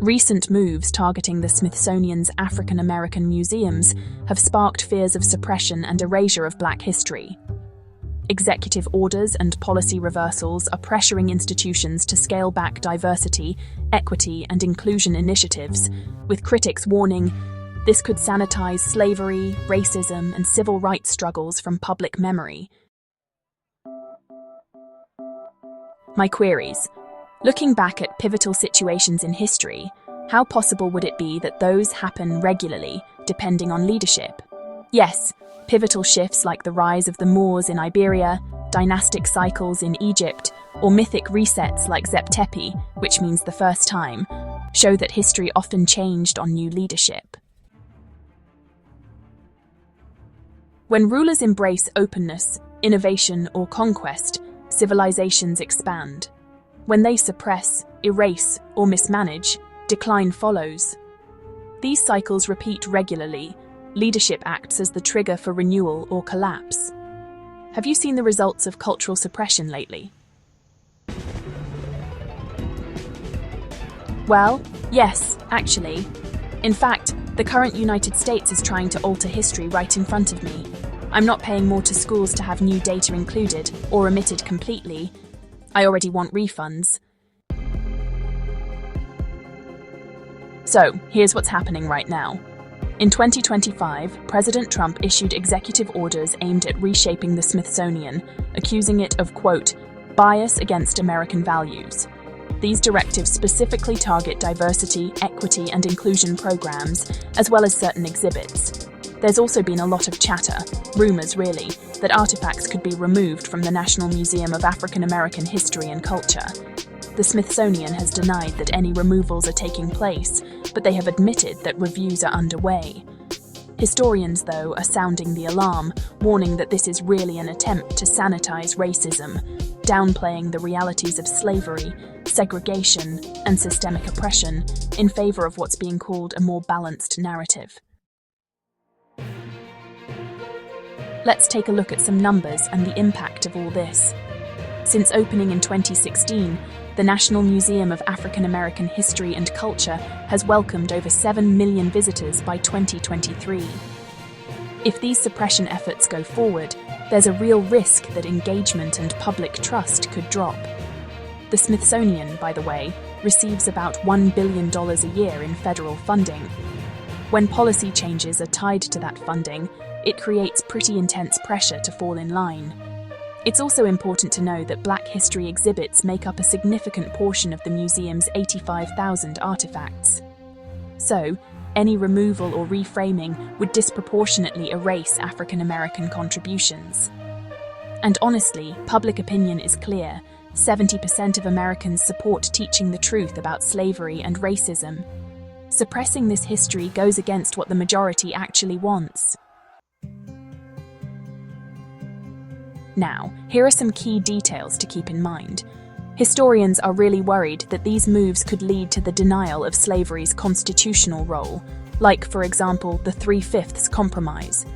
Recent moves targeting the Smithsonian's African American museums have sparked fears of suppression and erasure of Black history. Executive orders and policy reversals are pressuring institutions to scale back diversity, equity, and inclusion initiatives, with critics warning this could sanitize slavery, racism, and civil rights struggles from public memory. My queries. Looking back at pivotal situations in history, how possible would it be that those happen regularly, depending on leadership? Yes, pivotal shifts like the rise of the Moors in Iberia, dynastic cycles in Egypt, or mythic resets like Zep-Tepi, which means the first time, show that history often changed on new leadership. When rulers embrace openness, innovation, or conquest, civilizations expand. When they suppress, erase, or mismanage, decline follows. These cycles repeat regularly. Leadership acts as the trigger for renewal or collapse. Have you seen the results of cultural suppression lately? Well, yes, actually. In fact, the current United States is trying to alter history right in front of me. I'm not paying more to schools to have new data included or omitted completely. I already want refunds. So, here's what's happening right now. In 2025, President Trump issued executive orders aimed at reshaping the Smithsonian, accusing it of, quote, bias against American values. These directives specifically target diversity, equity, and inclusion programs, as well as certain exhibits. There's also been a lot of chatter, rumors really, that artifacts could be removed from the National Museum of African American History and Culture. The Smithsonian has denied that any removals are taking place, but they have admitted that reviews are underway. Historians, though, are sounding the alarm, warning that this is really an attempt to sanitize racism, downplaying the realities of slavery, segregation, and systemic oppression in favor of what's being called a more balanced narrative. Let's take a look at some numbers and the impact of all this. Since opening in 2016, the National Museum of African American History and Culture has welcomed over 7 million visitors by 2023. If these suppression efforts go forward, there's a real risk that engagement and public trust could drop. The Smithsonian, by the way, receives about $1 billion a year in federal funding. When policy changes are tied to that funding, it creates pretty intense pressure to fall in line. It's also important to know that Black history exhibits make up a significant portion of the museum's 85,000 artifacts. So, any removal or reframing would disproportionately erase African American contributions. And honestly, public opinion is clear. 70% of Americans support teaching the truth about slavery and racism. Suppressing this history goes against what the majority actually wants. Now, here are some key details to keep in mind. Historians are really worried that these moves could lead to the denial of slavery's constitutional role, like, for example, the 3/5 Compromise.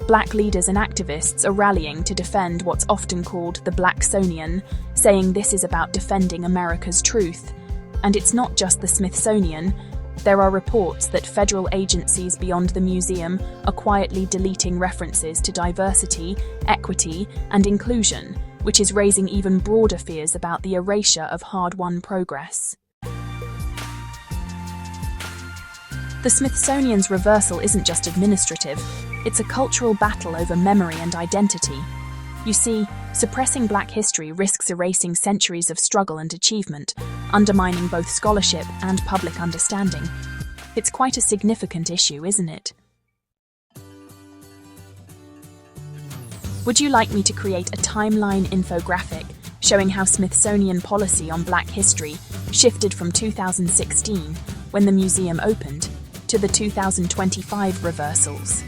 Black leaders and activists are rallying to defend what's often called the Blacksonian, saying this is about defending America's truth. And it's not just the Smithsonian. There are reports that federal agencies beyond the museum are quietly deleting references to diversity, equity, and inclusion, which is raising even broader fears about the erasure of hard-won progress. The Smithsonian's reversal isn't just administrative, it's a cultural battle over memory and identity. You see, suppressing Black history risks erasing centuries of struggle and achievement, undermining both scholarship and public understanding. It's quite a significant issue, isn't it? Would you like me to create a timeline infographic showing how Smithsonian policy on Black history shifted from 2016, when the museum opened, to the 2025 reversals?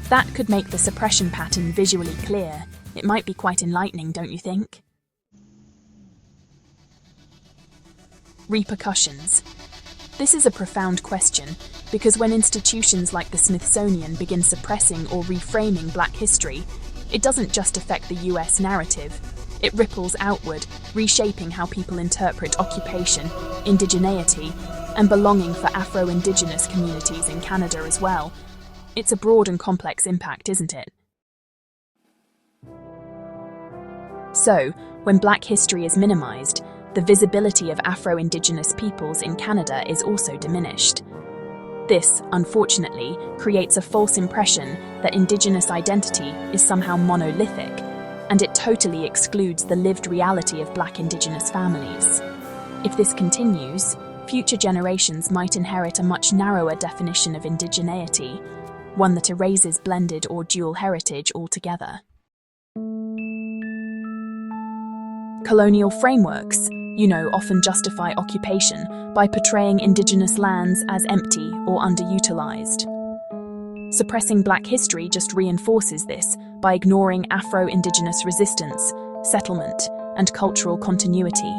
That could make the suppression pattern visually clear. It might be quite enlightening, don't you think? Repercussions. This is a profound question, because when institutions like the Smithsonian begin suppressing or reframing Black history, it doesn't just affect the US narrative. It ripples outward, reshaping how people interpret occupation, indigeneity, and belonging for Afro-Indigenous communities in Canada as well. It's a broad and complex impact, isn't it? So, when Black history is minimized, the visibility of Afro-Indigenous peoples in Canada is also diminished. This, unfortunately, creates a false impression that Indigenous identity is somehow monolithic, and it totally excludes the lived reality of Black Indigenous families. If this continues, future generations might inherit a much narrower definition of indigeneity, one that erases blended or dual heritage altogether. Colonial frameworks, often justify occupation by portraying Indigenous lands as empty or underutilized. Suppressing Black history just reinforces this by ignoring Afro-Indigenous resistance, settlement, and cultural continuity.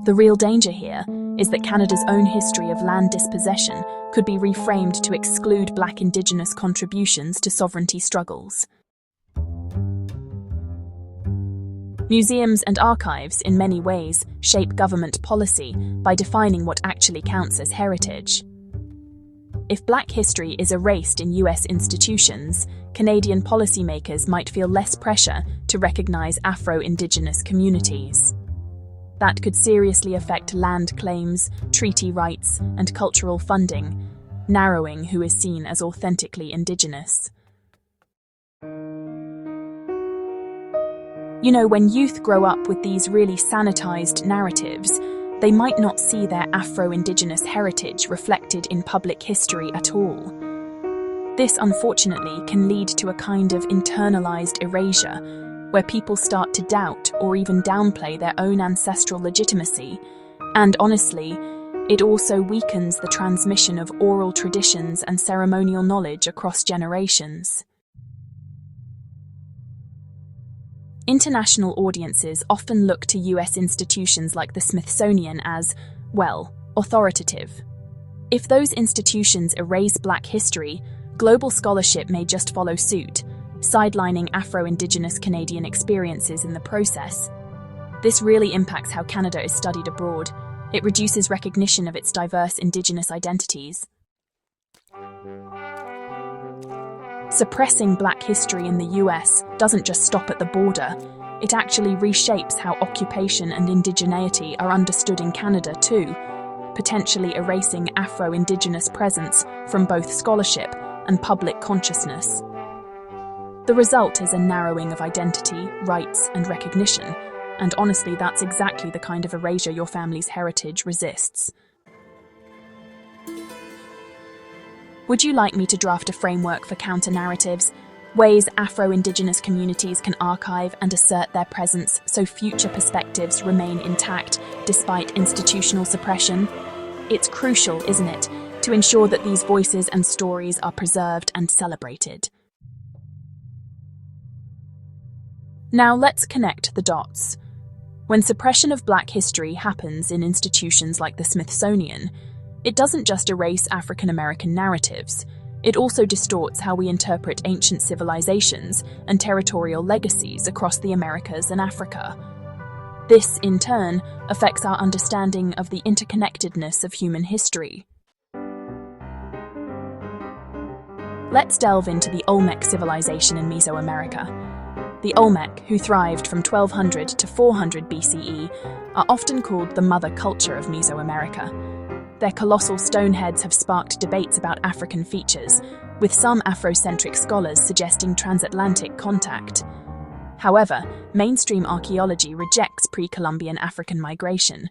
The real danger here is that Canada's own history of land dispossession could be reframed to exclude Black Indigenous contributions to sovereignty struggles. Museums and archives, in many ways, shape government policy by defining what actually counts as heritage. If Black history is erased in US institutions, Canadian policymakers might feel less pressure to recognize Afro-Indigenous communities. That could seriously affect land claims, treaty rights, and cultural funding, narrowing who is seen as authentically Indigenous. When youth grow up with these really sanitized narratives, they might not see their Afro-Indigenous heritage reflected in public history at all. This, unfortunately, can lead to a kind of internalized erasure, where people start to doubt or even downplay their own ancestral legitimacy, and honestly, it also weakens the transmission of oral traditions and ceremonial knowledge across generations. International audiences often look to US institutions like the Smithsonian as, authoritative. If those institutions erase Black history, global scholarship may just follow suit, sidelining Afro-Indigenous Canadian experiences in the process. This really impacts how Canada is studied abroad. It reduces recognition of its diverse Indigenous identities. Suppressing Black history in the US doesn't just stop at the border, it actually reshapes how occupation and indigeneity are understood in Canada too, potentially erasing Afro-Indigenous presence from both scholarship and public consciousness. The result is a narrowing of identity, rights, and recognition, and honestly, that's exactly the kind of erasure your family's heritage resists. Would you like me to draft a framework for counter-narratives, ways Afro-Indigenous communities can archive and assert their presence so future perspectives remain intact despite institutional suppression? It's crucial, isn't it, to ensure that these voices and stories are preserved and celebrated. Now let's connect the dots. When suppression of Black history happens in institutions like the Smithsonian, it doesn't just erase African American narratives, it also distorts how we interpret ancient civilizations and territorial legacies across the Americas and Africa. This, in turn, affects our understanding of the interconnectedness of human history. Let's delve into the Olmec Civilization in Mesoamerica. The Olmec, who thrived from 1200 to 400 BCE, are often called the mother culture of Mesoamerica. Their colossal stone heads have sparked debates about African features, with some Afrocentric scholars suggesting transatlantic contact. However, mainstream archaeology rejects pre-Columbian African migration,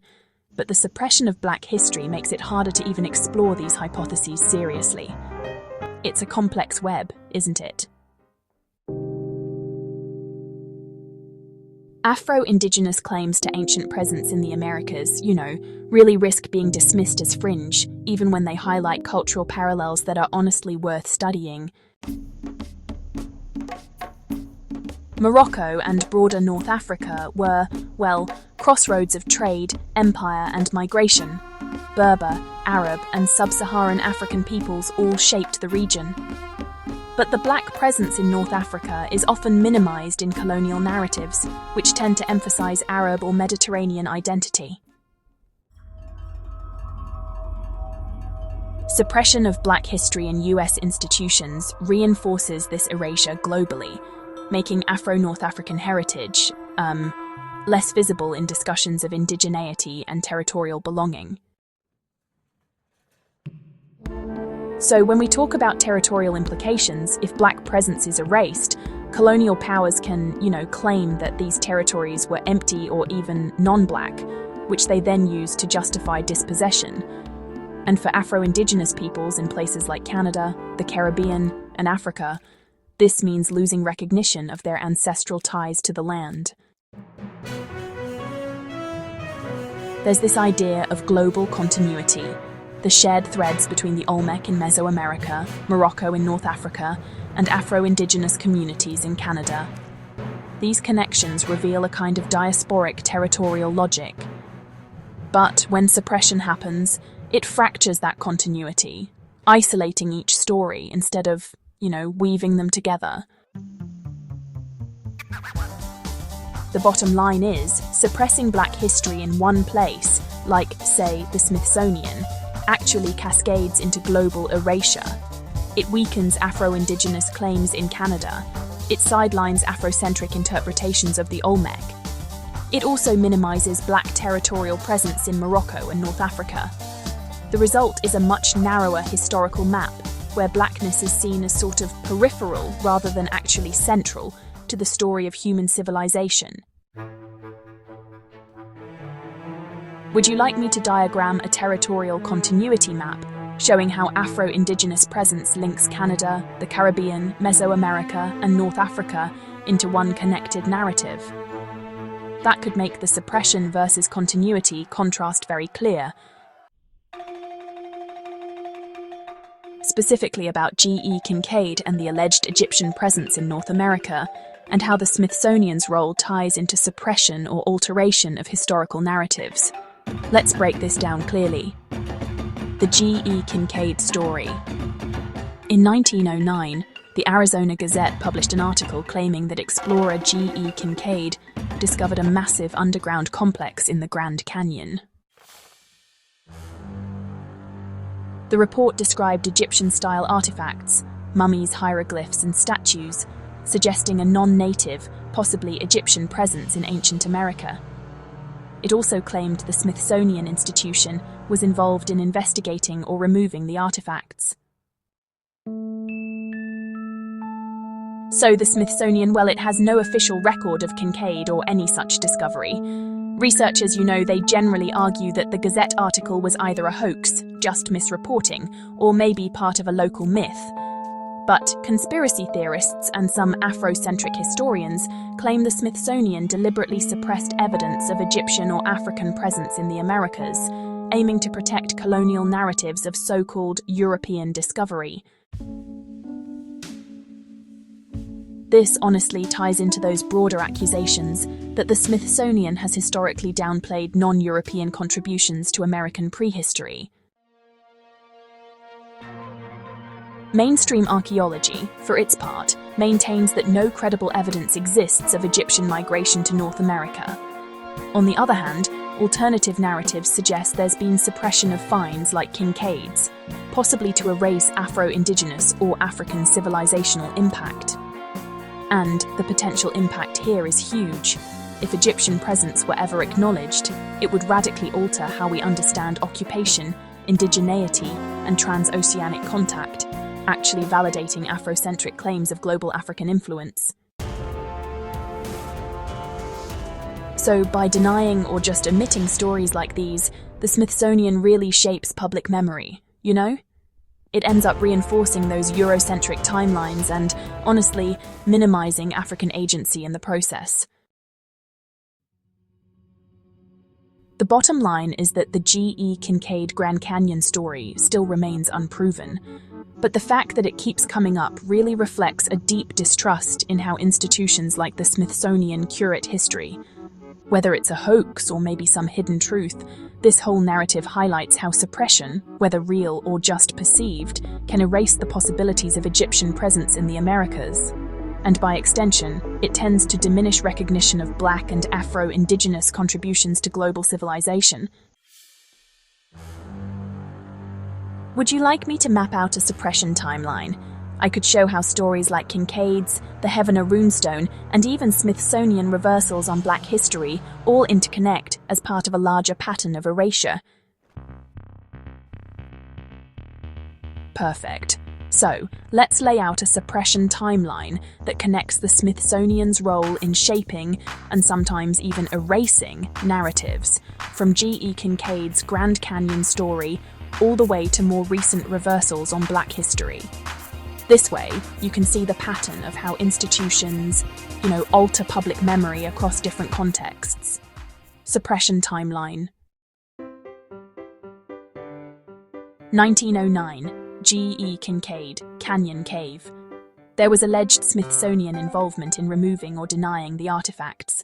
but the suppression of Black history makes it harder to even explore these hypotheses seriously. It's a complex web, isn't it? Afro-Indigenous claims to ancient presence in the Americas, really risk being dismissed as fringe, even when they highlight cultural parallels that are honestly worth studying. Morocco and broader North Africa were, crossroads of trade, empire, and migration. Berber, Arab, and sub-Saharan African peoples all shaped the region. But the Black presence in North Africa is often minimized in colonial narratives, which tend to emphasize Arab or Mediterranean identity. Suppression of Black history in US institutions reinforces this erasure globally, making Afro-North African heritage, less visible in discussions of indigeneity and territorial belonging. So when we talk about territorial implications, if Black presence is erased, colonial powers can, claim that these territories were empty or even non-Black, which they then use to justify dispossession. And for Afro-Indigenous peoples in places like Canada, the Caribbean, and Africa, this means losing recognition of their ancestral ties to the land. There's this idea of global continuity, the shared threads between the Olmec in Mesoamerica, Morocco in North Africa, and Afro-Indigenous communities in Canada. These connections reveal a kind of diasporic territorial logic. But when suppression happens, it fractures that continuity, isolating each story instead of, weaving them together. The bottom line is, suppressing Black history in one place, like, say, the Smithsonian, actually cascades into global erasure. It weakens Afro-Indigenous claims in Canada. It sidelines Afrocentric interpretations of the Olmec. It also minimizes Black territorial presence in Morocco and North Africa. The result is a much narrower historical map, where Blackness is seen as sort of peripheral rather than actually central to the story of human civilization. Would you like me to diagram a territorial continuity map showing how Afro-Indigenous presence links Canada, the Caribbean, Mesoamerica, and North Africa into one connected narrative? That could make the suppression versus continuity contrast very clear. Specifically about G.E. Kincaid and the alleged Egyptian presence in North America, and how the Smithsonian's role ties into suppression or alteration of historical narratives. Let's break this down clearly. The G.E. Kincaid Story. In 1909, the Arizona Gazette published an article claiming that explorer G.E. Kincaid discovered a massive underground complex in the Grand Canyon. The report described Egyptian-style artifacts, mummies, hieroglyphs, and statues, suggesting a non-native, possibly Egyptian presence in ancient America. It also claimed the Smithsonian Institution was involved in investigating or removing the artifacts. So the Smithsonian, well, it has no official record of Kincaid or any such discovery. Researchers, they generally argue that the Gazette article was either a hoax, just misreporting, or maybe part of a local myth. But conspiracy theorists and some Afrocentric historians claim the Smithsonian deliberately suppressed evidence of Egyptian or African presence in the Americas, aiming to protect colonial narratives of so-called European discovery. This honestly ties into those broader accusations that the Smithsonian has historically downplayed non-European contributions to American prehistory. Mainstream archaeology, for its part, maintains that no credible evidence exists of Egyptian migration to North America. On the other hand, alternative narratives suggest there's been suppression of finds like Kincaid's, possibly to erase Afro-Indigenous or African civilizational impact. And the potential impact here is huge. If Egyptian presence were ever acknowledged, it would radically alter how we understand occupation, indigeneity, and transoceanic contact, actually validating Afrocentric claims of global African influence. So by denying or just omitting stories like these, the Smithsonian really shapes public memory, It ends up reinforcing those Eurocentric timelines and, honestly, minimizing African agency in the process. The bottom line is that the G.E. Kincaid Grand Canyon story still remains unproven, but the fact that it keeps coming up really reflects a deep distrust in how institutions like the Smithsonian curate history. Whether it's a hoax or maybe some hidden truth, this whole narrative highlights how suppression, whether real or just perceived, can erase the possibilities of Egyptian presence in the Americas. And by extension, it tends to diminish recognition of Black and Afro-Indigenous contributions to global civilization. Would you like me to map out a suppression timeline? I could show how stories like Kincaid's, the Heavener Runestone, and even Smithsonian reversals on Black history all interconnect as part of a larger pattern of erasure. Perfect. So, let's lay out a suppression timeline that connects the Smithsonian's role in shaping, and sometimes even erasing, narratives, from G.E. Kincaid's Grand Canyon story all the way to more recent reversals on Black history. This way, you can see the pattern of how institutions, alter public memory across different contexts. Suppression timeline. 1909. G.E. Kincaid, Canyon Cave. There was alleged Smithsonian involvement in removing or denying the artifacts.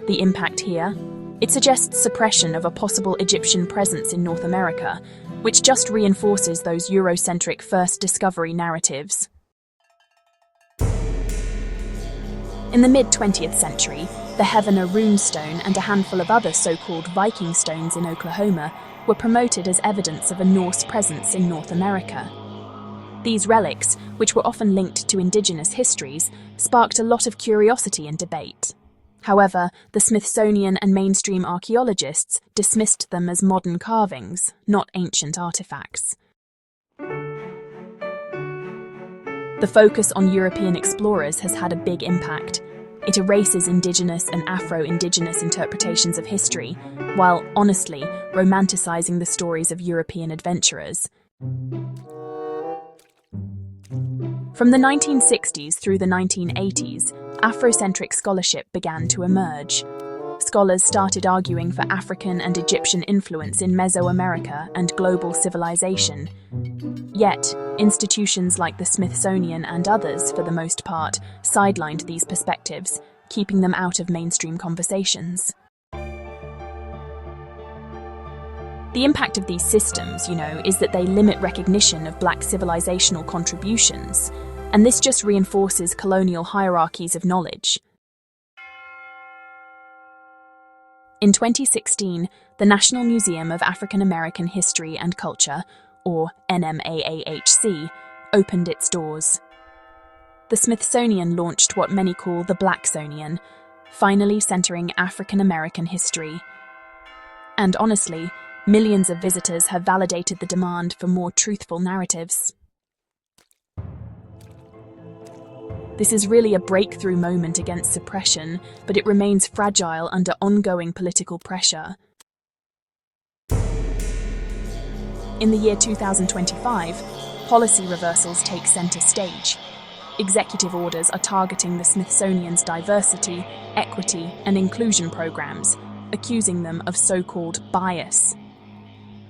The impact here? It suggests suppression of a possible Egyptian presence in North America, which just reinforces those Eurocentric first discovery narratives. In the mid-20th century, the Heavener Runestone and a handful of other so-called Viking stones in Oklahoma were promoted as evidence of a Norse presence in North America. These relics, which were often linked to indigenous histories, sparked a lot of curiosity and debate. However, the Smithsonian and mainstream archaeologists dismissed them as modern carvings, not ancient artifacts. The focus on European explorers has had a big impact. It erases indigenous and Afro-Indigenous interpretations of history, while, honestly, romanticizing the stories of European adventurers. From the 1960s through the 1980s, Afrocentric scholarship began to emerge. Scholars started arguing for African and Egyptian influence in Mesoamerica and global civilization. Yet, institutions like the Smithsonian and others, for the most part, sidelined these perspectives, keeping them out of mainstream conversations. The impact of these systems, is that they limit recognition of Black civilizational contributions, and this just reinforces colonial hierarchies of knowledge. In 2016, the National Museum of African American History and Culture, or NMAAHC, opened its doors. The Smithsonian launched what many call the Blacksonian, finally centering African American history. And honestly, millions of visitors have validated the demand for more truthful narratives. This is really a breakthrough moment against suppression, but it remains fragile under ongoing political pressure. In the year 2025, policy reversals take center stage. Executive orders are targeting the Smithsonian's diversity, equity, and inclusion programs, accusing them of so-called bias.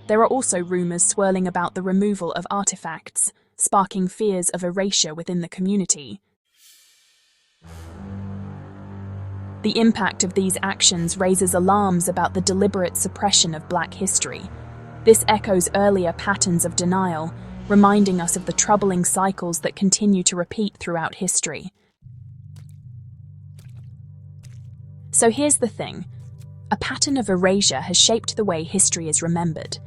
There are also rumors swirling about the removal of artifacts, sparking fears of erasure within the community. The impact of these actions raises alarms about the deliberate suppression of Black history. This echoes earlier patterns of denial, reminding us of the troubling cycles that continue to repeat throughout history. So here's the thing. A pattern of erasure has shaped the way history is remembered.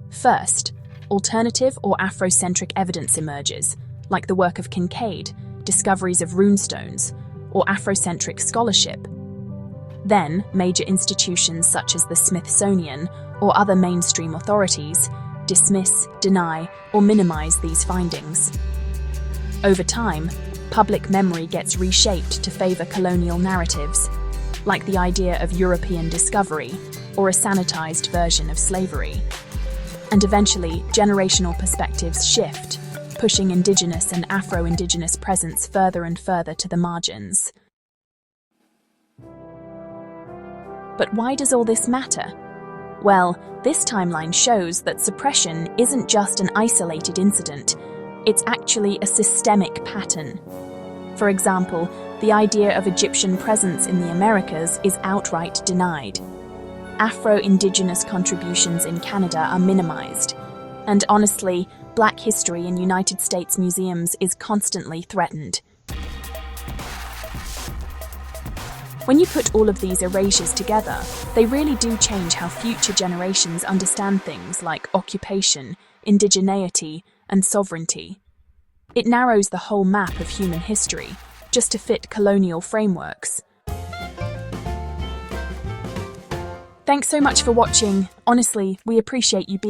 First, alternative or Afrocentric evidence emerges, like the work of Kincaid, discoveries of runestones, or Afrocentric scholarship. Then, major institutions such as the Smithsonian or other mainstream authorities dismiss, deny, or minimize these findings. Over time, public memory gets reshaped to favor colonial narratives, like the idea of European discovery or a sanitized version of slavery. And eventually, generational perspectives shift, pushing indigenous and Afro-Indigenous presence further and further to the margins. But why does all this matter? Well, this timeline shows that suppression isn't just an isolated incident, it's actually a systemic pattern. For example, the idea of Egyptian presence in the Americas is outright denied. Afro-Indigenous contributions in Canada are minimized. And honestly, Black history in United States museums is constantly threatened. When you put all of these erasures together, they really do change how future generations understand things like occupation, indigeneity, and sovereignty. It narrows the whole map of human history, just to fit colonial frameworks. Thanks so much for watching. Honestly, we appreciate you being